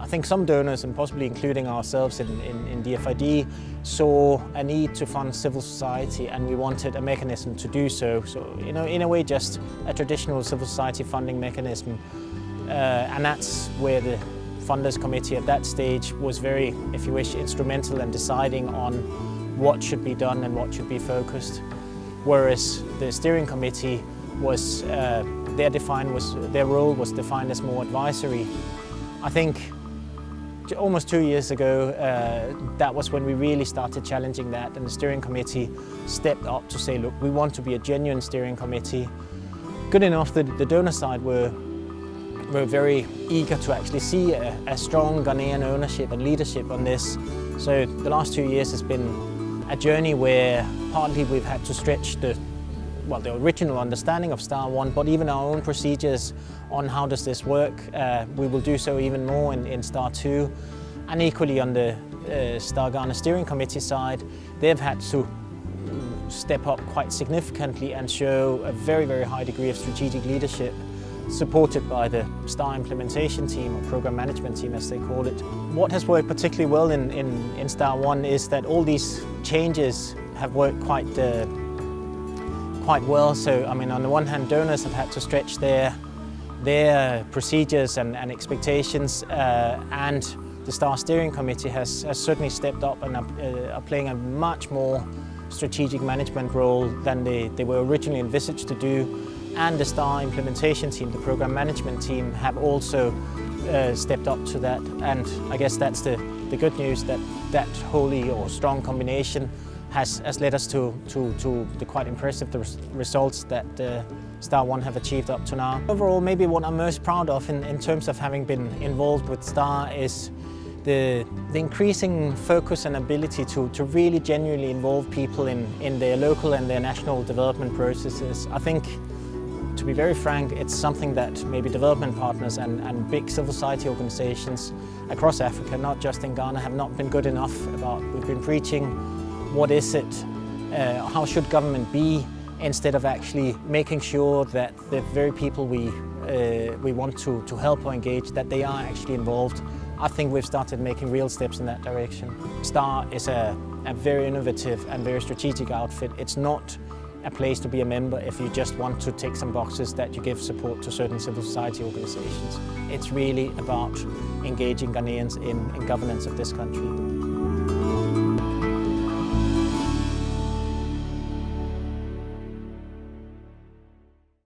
think some donors, and possibly including ourselves in DFID, saw a need to fund civil society, and we wanted a mechanism to do so. So, in a way, just a traditional civil society funding mechanism. And that's where the Funders Committee at that stage was very, if you wish, instrumental in deciding on what should be done and what should be focused. Whereas the Steering Committee was, their role was defined as more advisory. I think almost 2 years ago, that was when we really started challenging that, and the Steering Committee stepped up to say, look, we want to be a genuine Steering Committee. Good enough that the donor side were very eager to actually see a strong Ghanaian ownership and leadership on this. So the last 2 years has been a journey where partly we've had to stretch the original understanding of Star 1, but even our own procedures on how does this work. We will do so even more in Star 2. And equally on the Star Ghana Steering Committee side, they've had to step up quite significantly and show a very, very high degree of strategic leadership, supported by the STAR implementation team, or program management team as they call it. What has worked particularly well in Star 1 is that all these changes have worked quite well. So, I mean, on the one hand, donors have had to stretch their procedures and expectations, and the STAR Steering Committee has certainly stepped up and are playing a much more strategic management role than they were originally envisaged to do. And the STAR implementation team, the program management team, have also stepped up to that. And I guess that's the good news, that holy or strong combination has led us to the quite impressive results that Star 1 have achieved up to now. Overall, maybe what I'm most proud of in terms of having been involved with Star is the increasing focus and ability to really genuinely involve people in their local and their national development processes. I think, to be very frank, it's something that maybe development partners and big civil society organizations across Africa, not just in Ghana, have not been good enough about. We've been preaching, what is it, how should government be, instead of actually making sure that the very people we want to help or engage, that they are actually involved. I think we've started making real steps in that direction. STAR is a very innovative and very strategic outfit. It's not a place to be a member if you just want to tick some boxes that you give support to certain civil society organizations. It's really about engaging Ghanaians in governance of this country.